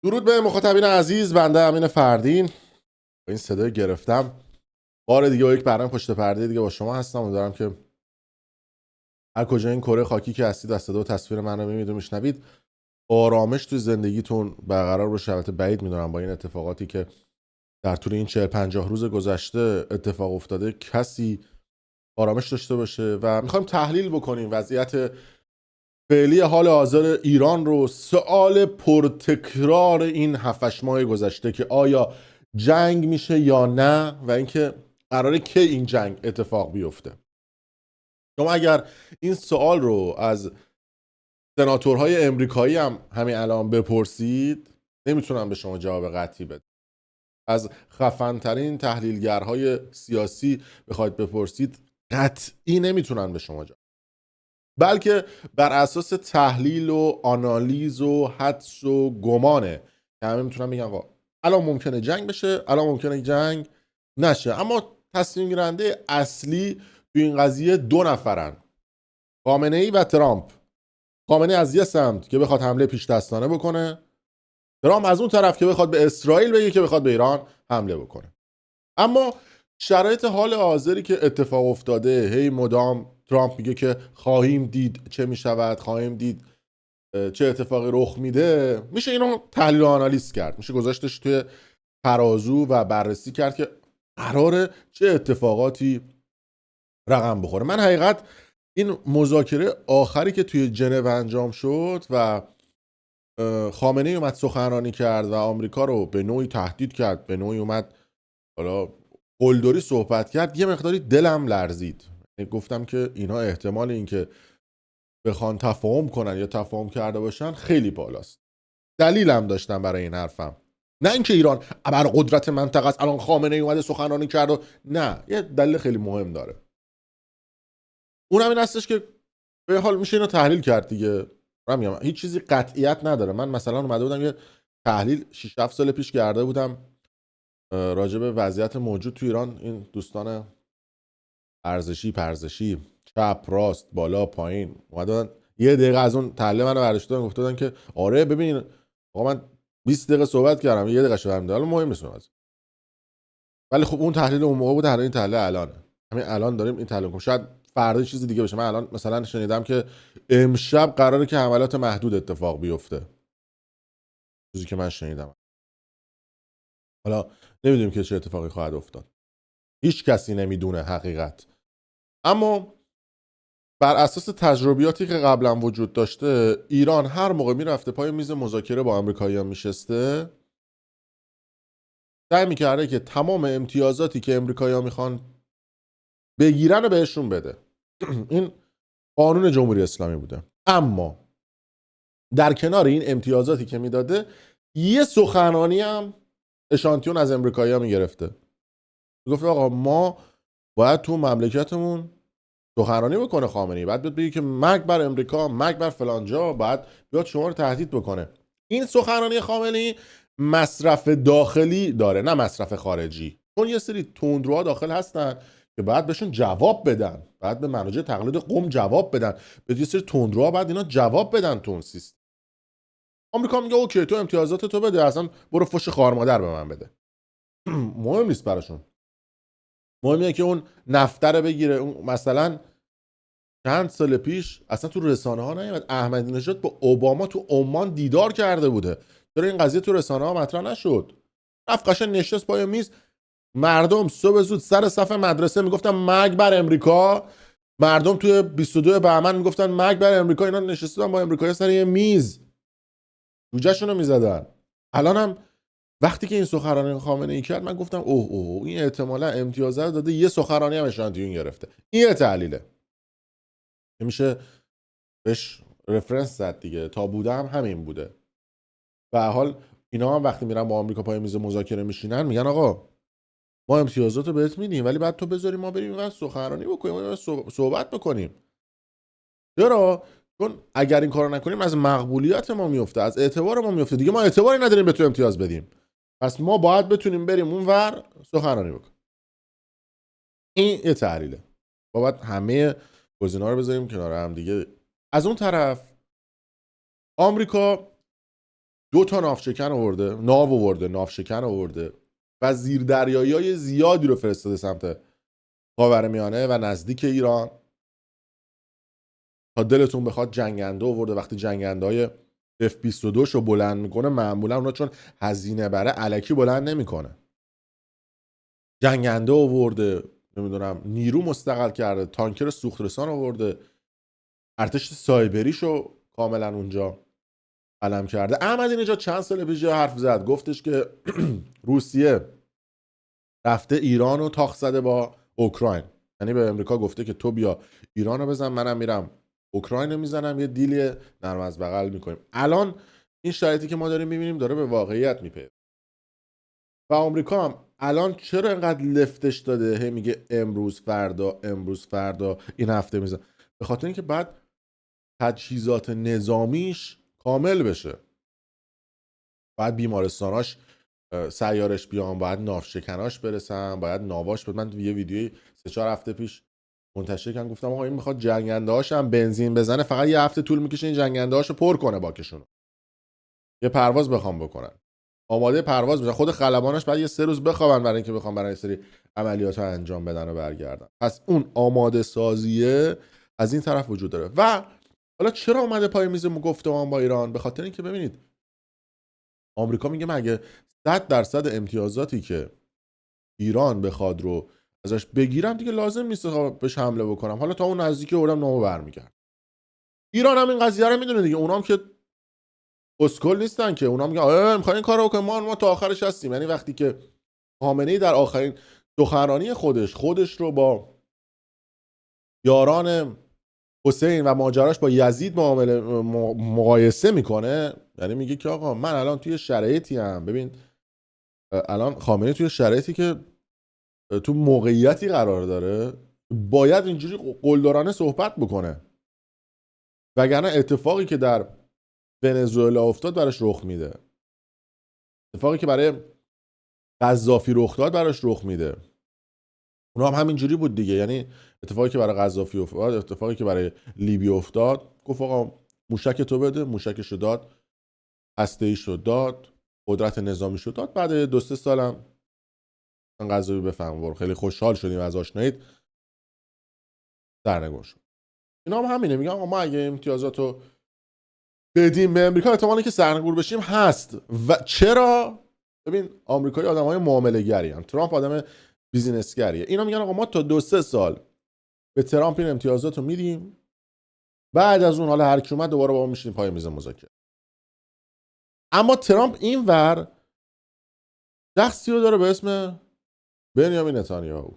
درود به مخاطبین عزیز، بنده امین فردین با این صدای گرفتم بار دیگه با یک برنامه پشت پرده دیگه با شما هستم. امیدوارم که هر کجا این کره خاکی که هستید از صدا و تصویر من رو می‌بینید و میشنوید آرامش توی زندگیتون برقرار باشه. البته بعید میدونم با این اتفاقاتی که در طول این 40-50 روز گذشته اتفاق افتاده کسی آرامش داشته باشه و میخوایم تحلیل بکنیم وضعیت فعلی حال حاضر ایران رو. سوال پرتکرار این 7 ماه گذشته که آیا جنگ میشه یا نه و اینکه قراره کی این جنگ اتفاق بیفته. شما اگر این سوال رو از سناتورهای امریکایی هم همین الان بپرسید نمیتونم به شما جواب قطعی بدم. از خفن‌ترین تحلیلگرهای سیاسی بخواید بپرسید قطعی نمیتونن به شما جواب، بلکه بر اساس تحلیل و آنالیز و حدس و گمانه که همه میتونن بگن آقا الان ممکنه جنگ بشه، الان ممکنه جنگ نشه. اما تصمیم گیرنده اصلی تو این قضیه 2 نفرن، خامنه ای و ترامپ. خامنه ای از یه سمت که بخواد حمله پیش دستانه بکنه، ترامپ از اون طرف که بخواد به اسرائیل بگه که بخواد به ایران حمله بکنه. اما شرایط حال حاضری که اتفاق افتاده، هی مدام ترامپ میگه که خواهیم دید چه میشود، خواهیم دید چه اتفاقی رخ میده. میشه اینو تحلیل و آنالیز کرد، میشه گذاشتش توی ترازو و بررسی کرد که قراره چه اتفاقاتی رقم بخوره. من حقیقت این مذاکره آخری که توی ژنو انجام شد و خامنه ای اومد سخنرانی کرد و آمریکا رو به نوعی تهدید کرد، به نوعی اومد حالا قلدری صحبت کرد، یه مقداری دلم لرزید. گفتم که اینا احتمال این که بخوان تفاهم کنن یا تفاهم کرده باشن خیلی بالاست. دلیلم داشتم برای این حرفم، نه اینکه ایران ابرقدرت منطقه است الان خامنه ای اومده سخنرانی کرد و نه، یه دلیل خیلی مهم داره. اونم این هستش که به حال میشه اینو تحلیل کرد دیگه. من میگم هیچ چیزی قطعیت نداره. من مثلا اومده بودم یه تحلیل 6-7 سال پیش کرده بودم راجع به وضعیت موجود تو ایران. این دوستان ارزشی پرزشی چپ راست بالا پایین اومدن یه دقیقه از اون تحلیل منو برداشتن گفتن که آره ببین آقا من 20 دقیقه صحبت کردم یه دقیقه شدم حالا مهم نیست اون. ولی خب اون تحلیل اون موقع بود، این تحلیل الانه. همین الان داریم این تحلیل کنیم، شاید فردا چیز دیگه بشه. من الان مثلا شنیدم که امشب قراره که حملات محدود اتفاق بیفته، چیزی که من شنیدم. حالا نمیدونیم که چه اتفاقی خواهد افتاد، هیچ کسی نمیدونه حقیقت. اما بر اساس تجربیاتی که قبلا وجود داشته، ایران هر موقع میرفته پای میز مذاکره با آمریکایی‌ها میشسته، سعی میکرده که تمام امتیازاتی که آمریکایی‌ها میخوان بگیرن رو بهشون بده. این قانون جمهوری اسلامی بوده. اما در کنار این امتیازاتی که میداده، یه سخنرانی هم اشانتیون از آمریکایی‌ها میگرفته. میگفت آقا ما باید تو مملکتمون سخنرانی بکنه خامنه‌ای، بعد بگه که مرگ بر امریکا، مرگ بر فلان جا، بعد بیاد شما رو تهدید بکنه. این سخنرانی خامنه‌ای مصرف داخلی داره نه مصرف خارجی، چون یه سری تندروها داخل هستن که بعد بهشون جواب بدن، بعد به مناجع تقلید قم جواب بدن، به یه سری تندروها بعد اینا جواب بدن تو اون سیستم. آمریکا میگه اوکی تو امتیازات تو بده، اصلا برو فوش خار مادر به من بده. مهم نیست براشون. مهمه که اون نفته بگیره. اون مثلا چند سال پیش اصلا تو رسانه ها نیومد احمدی نژاد با اوباما تو عمان دیدار کرده بوده، چرا این قضیه تو رسانه ها مطرح نشد؟ رفت قشنگ نشست پای میز، مردم صبح زود سر صف مدرسه میگفتن مرگ بر امریکا، مردم توی 22 بهمن میگفتن مرگ بر امریکا، اینا نشستن با امریکایی سر یه میز جوجهشون رو میزدن. الانم وقتی که این سخنرانی خامنه ای کرد من گفتم اوه این احتمالاً امتیازات داده، یه سخنرانی هم اشانتیون گرفته. این یه تحلیله که میشه بهش رفرنس زد دیگه، تا بودم همین بوده. به حال اینا هم وقتی میرن با آمریکا پای میز مذاکره میشینن میگن آقا ما امتیازات رو بهت میدیم ولی بعد تو بذاری ما بریم اینقدر سخنرانی بکنیم، صحبت بکنیم. چرا؟ چون اگر این کارو نکنیم از مقبولیت ما میفته، از اعتبار ما میفته دیگه، ما اعتباری نداریم به تو امتیاز بدیم، پس ما باید بتونیم بریم اونور سخنرانی بکنیم. این یه تحلیله. باید همه گزینه‌ها رو بذاریم کنار هم دیگه. از اون طرف آمریکا 2 تا ناوشکن آورده، ناوشکن آورده و زیردریایی‌های زیادی رو فرستاده سمت خاورمیانه و نزدیک ایران تا دلتون بخواد جنگنده آورده. وقتی جنگنده‌های F-22 رو بلند میکنه معمولا اونا چون هزینه بره الکی بلند نمیکنه. جنگنده آورده، نمیدونم نیرو مستقل کرده، تانکر سوخترسان آورده، ارتش سایبریشو کاملا اونجا علم کرده. احمدی‌نژاد چند سال پیش حرف زد، گفتش که روسیه رفته ایران رو تاخ زده با اوکراین، یعنی به امریکا گفته که تو بیا ایران رو بزن، منم میرم اوکراین رو میزنم، یه دیلی نرم از بغل میکنیم. الان این شرایطی که ما داریم میبینیم داره به واقعیت میپیونده و آمریکا هم الان چرا اینقدر لفتش داده، هی میگه امروز فردا این هفته میزن، به خاطر اینکه بعد تجهیزات نظامیش کامل بشه، بعد بیمارستاناش سیارش بیان، باید ناوشکناش برسن، باید ناواش من یه ویدیوی 3-4 هفته پیش منتشر کردم، گفتم آقا این میخواد جنگنده‌هاش هم بنزین بزنه، فقط یه هفته طول میکشه این جنگنده‌هاشو پر کنه باکشون، یه پرواز بخوام بکنن، آماده پرواز بشن، خود خلباناش بعد یه 3 روز بخوابن برای اینکه بخوام برای سری عملیات رو انجام بدن و برگردن. پس اون آماده سازیه از این طرف وجود داره. و حالا چرا اومده پای میز گفتمان با ایران؟ به خاطر اینکه ببینید آمریکا میگه مگه 100% امتیازاتی که ایران بخواد رو ازش بگیرم دیگه لازم نیست بهش حمله بکنم، حالا تا اون نزدیکی اورم نامو برمیگرد. ایران هم این قضیه رو میدونه دیگه، اونام که اسکل نیستن که، اونام میگن میخواین این کارو بکنیم، ما تا آخرش هستیم. یعنی وقتی که خامنه‌ای در آخرین سخنرانی خودش رو با یاران حسین و ماجراش با یزید مقایسه میکنه، یعنی میگه که آقا من الان توی شرایطی ام، ببین الان خامنه‌ای توی شرایطی که تو موقعیتی قرار داره باید اینجوری قلدرانه صحبت بکنه، وگرنه اتفاقی که در ونزوئلا افتاد براش رخ میده، اتفاقی که برای قذافی رخ داد براش رخ میده. اونا هم همینجوری بود دیگه، یعنی اتفاقی که برای قذافی افتاد، اتفاقی که برای لیبی افتاد، گفت آقا موشک تو بده، موشکشو داد، هسته‌ایشو داد، قدرت نظامیشو داد. بعد 2-3 سالم قذافی بفهم خیلی خوشحال شدیم از آشناییت، سرنگون شد. اینا هم همینه، میگن ما اگه امتیازاتو بدیم به امریکا احتمالی که سرنگون بشیم هست. و چرا؟ ببین آمریکایی آدمای معامله گری ان، ترامپ آدم بیزینس گریه. اینا میگن آقا ما تا 2-3 سال به ترامپ این امتیازاتو میدیم، بعد از اون حالا هر کی اومد دوباره با ما میشینیم پای میز مذاکره. اما ترامپ اینور شخصی رو داره به اسم بنیامین نتانیاهو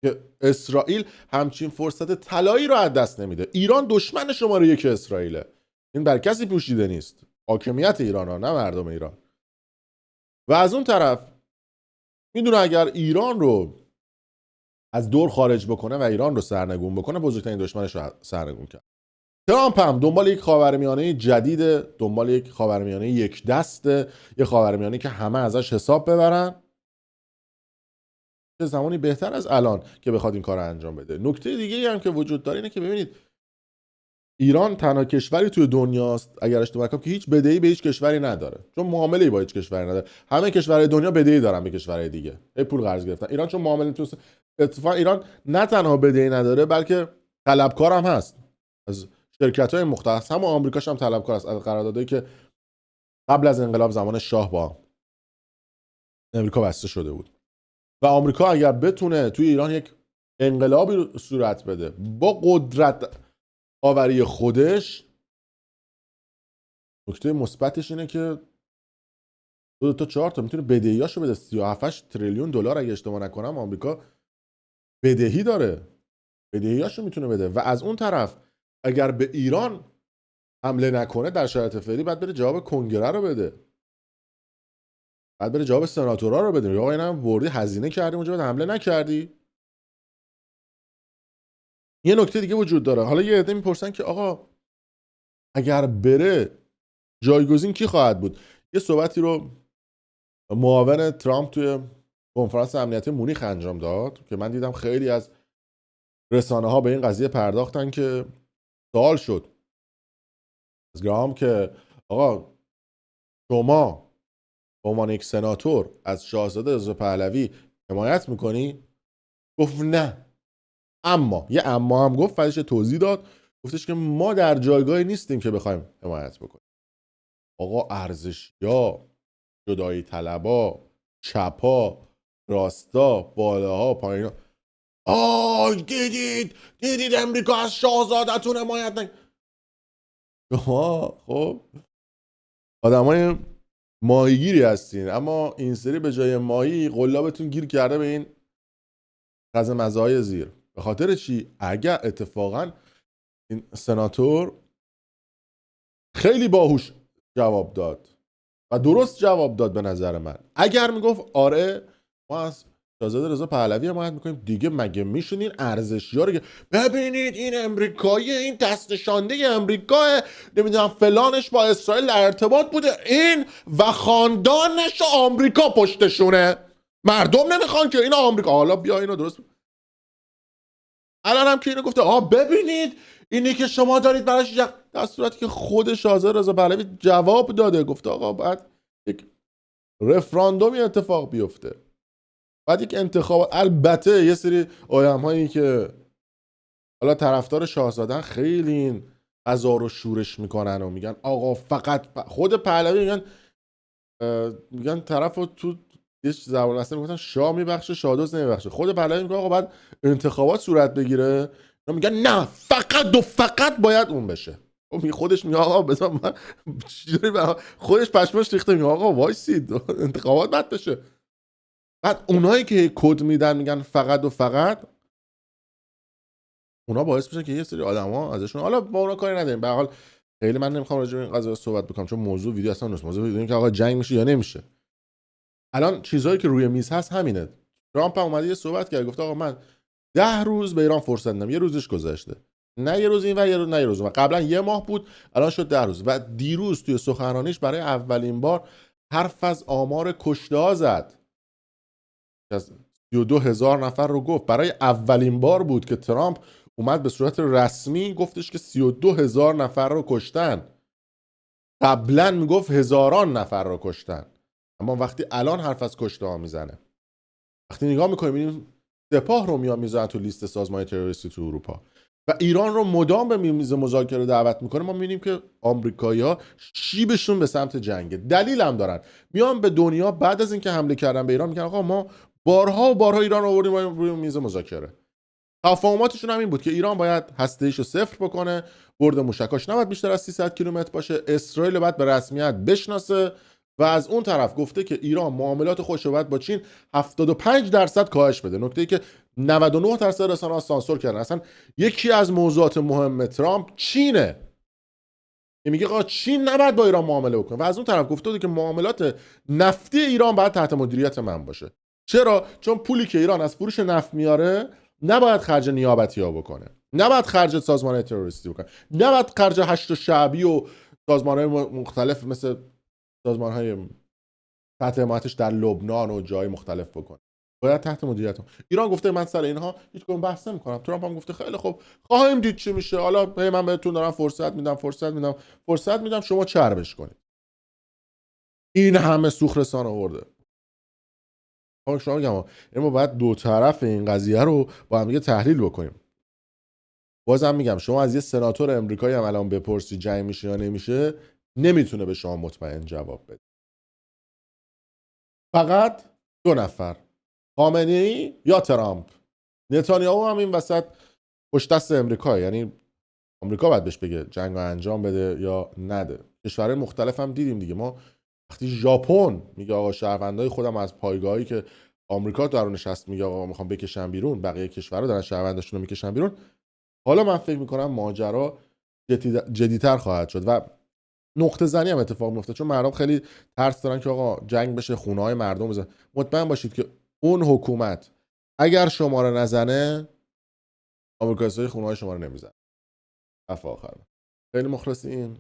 که اسرائیل همچین فرصت طلایی رو از دست نمیده. ایران دشمن شماره 1 اسرائیله، این بر کسی پوشیده نیست، حاکمیت ایران ها، نه مردم ایران. و از اون طرف میدونه اگر ایران رو از دور خارج بکنه و ایران رو سرنگون بکنه، بزرگترین دشمنش رو سرنگون کرد. ترامپ هم دنبال یک خاورمیانه جدیده، دنبال یک خاورمیانه یک دسته، یک خاورمیانه که همه ازش حساب ببرن. چه زمانی بهتر از الان که بخواد این کار رو انجام بده. نکته دیگه هم که وجود داره اینه که ببینید ایران تنها کشوری توی دنیاست اگر اشتباه نکنم که هیچ بدهی به هیچ کشوری نداره، چون معامله‌ای با هیچ کشوری نداره. همه کشورهای دنیا بدهی دارن به کشورهای دیگه، پول قرض گرفتن. ایران چون معامله تو اتفاقا ایران نه تنها بدهی نداره بلکه طلبکار هم هست از شرکت‌های مختلف. هم آمریکاش هم طلبکار است از قراردادایی که قبل از انقلاب زمان شاه با امریکا بسته شده بود. و آمریکا اگر بتونه توی ایران یک انقلابی صورت بده با قدرت آوری خودش، نکته مثبتش اینه که 2 تا 4 تا میتونه بدهیاشو بده. 37 تریلیون دلار اگه اشتباه نکنم آمریکا بدهی داره، بدهیاشو میتونه بده. و از اون طرف اگر به ایران حمله نکنه در شرایط فعلی بعد بره جواب کنگره رو بده، بعد بره جواب سناتورها رو بده. آقا اینم وردی هزینه کردیم اونجا بعد حمله نکردی. یه نکته دیگه وجود داره. حالا یه عده میپرسن که آقا اگر بره جایگزین کی خواهد بود؟ یه صحبتی رو معاون ترامپ توی کنفرانس امنیتی مونیخ انجام داد که من دیدم خیلی از رسانه‌ها به این قضیه پرداختن که سوال شد از گرام که آقا شما به عنوان یک سناتور از شاهزاده رضا پهلوی حمایت میکنی؟ گفت نه. اما یه اما هم گفت، بعدش توضیح داد، گفتش که ما در جایگاهی نیستیم که بخوایم حمایت بکنیم. آقا ارزشیا، جدایی طلبا، چپا، راستا، بالاها، پایینا، دیدید امریکا از شاهزادتون حمایت نکنه. خب آدمای ماهیگیری هستین، اما این سری به جای ماهی قلابتون گیر کرده به این خز مزهای زیر. به خاطر چی؟ اگر اتفاقا این سناتور خیلی باهوش جواب داد و درست جواب داد به نظر من، اگر میگفت آره ما از شاهزاده رضا پهلوی حمایت میکنیم، دیگه مگه میشونین ارزشیا رو ببینید این امریکایی، این دست نشانده امریکا، نمیدونم فلانش با اسرائیل در ارتباط بوده، این و خاندانش آمریکا پشتشونه، مردم نمیخوان که این آمریکا. حالا بیا اینو درست الان هم که اینو گفته ببینید اینی که شما دارید براش در صورتی که خود شاهزاده رضا پهلوی جواب داده، گفته آقا بعد یک رفراندومی اتفاق بیفته، بعد یک انتخاب. البته یه سری آدم‌هایی که حالا طرفدار شاهزاده‌ان خیلی این قضا رو شورش میکنن و میگن آقا فقط خود پهلوی میگن طرفو تو یه زبان اصلا میگن شاه میبخشه شادوز نمیبخشه. خود پهلوی میگه آقا بعد انتخابات صورت بگیره، میگن نه فقط و فقط باید اون بشه. خودش میگه آقا بذار من خودش پشمش ریخته، میگه آقا وایسید انتخابات بعد بشه. بعد اونایی که کد میدن میگن فقط و فقط، اونا باعث میشه که یه سری آدما ازشون، حالا با اونا کاری نداریم، به هر حال خیلی من نمیخوام راجع به این قضیه صحبت بکنم چون موضوع ویدیو اصلا نیست. موضوع ویدیو که آقا جنگ میشه یا نمیشه. الان چیزایی که روی میز هست همینه. ترامپ هم اومده یه صحبت کرد، گفت آقا من 10 روز به ایران فرصت میدم، یه روزش گذشته، نه یه روز این و نه یه روز اون. قبلا یه ماه بود، الان شد 10 روز. و دیروز توی سخنرانیش برای اولین بار حرف از آمار کشته ها زد، از 32,000 نفر رو گفت. برای اولین بار بود که ترامپ اومد به صورت رسمی گفتش که 32,000 نفر رو کشتن. قبلا میگفت هزاران نفر رو کشتن، اما وقتی الان حرف از کشته ها میزنه، وقتی نگاه میکنیم میبینیم سپاه رو میذارن تو لیست سازمان تروریستی تو اروپا و ایران رو مدام به میز مذاکره دعوت میکنه، ما میبینیم که آمریکایی‌ها شیبشون به سمت جنگه. دلیل هم دارن، میان به دنیا بعد از اینکه حمله کردن به ایران میگن آقا ما بارها و بارها ایران رو آوردیم روی میز مذاکره. تفاهماتشون هم این بود که ایران باید هسته‌ایشو صفر بکنه، برد موشکاش نباید بیشتر از 300 کیلومتر باشه، اسرائیل باید به رسمیت بشناسه و از اون طرف گفته که ایران معاملات خودش رو باید با چین 75% کاهش بده. نکته‌ای که 99% رسانه‌ها سانسور کردن. اصلا یکی از موضوعات مهم ترامپ چینه. میگه آقا چین نباید با ایران معامله بکنه و از اون طرف گفته بود که معاملات نفتی ایران باید تحت مدیریت من باشه. چرا؟ چون پولی که ایران از فروش نفت میاره نباید خرج نیابتی ها بکنه، نباید خرج سازمان تروریستی بکنه، نباید خرج هشت شعبی و سازمان های مختلف مثل سازمان های تحت حمایتش در لبنان و جای مختلف بکنه. باید تحت مدیریت هم. ایران گفته من سر اینها هیچ کدوم بحث نمی‌کنم. ترامپ هم گفته خیلی خوب خواهیم دید چی میشه، حالا من بهتون دارم فرصت میدم شما چربش کنید. این همه سوخت رسانه آورده. شما میگم ما باید دو طرف این قضیه رو با هم دیگه تحلیل بکنیم. بازم میگم شما از یه سناتور امریکایی هم الان بپرسی جنگ میشه یا نمیشه، نمیتونه به شما مطمئن جواب بده. فقط دو نفر، خامنه‌ای یا ترامپ. نتانیاهو هم این وسط پشت دست امریکا، یعنی آمریکا باید بهش بگه جنگ رو انجام بده یا نده. کشورهای مختلف هم دیدیم دیگه. ما وقتی ژاپن میگه آقا شهروندای خودم از پایگاهی که آمریکا درونش هست میگه آقا میخوام بکشن بیرون، بقیه کشورها دارن شهرونداشون رو میکشن بیرون. حالا من فکر میکنم ماجرا جدی‌تر خواهد شد و نقطه زنی هم اتفاق میفته، چون مردم خیلی ترس دارن که آقا جنگ بشه، خونه‌های مردم بزنه. مطمئن باشید که اون حکومت اگر شما رو نزنه، آمریکایی‌ها خونه‌های شما رو نمیزنن. آخر خیلی مخلصین.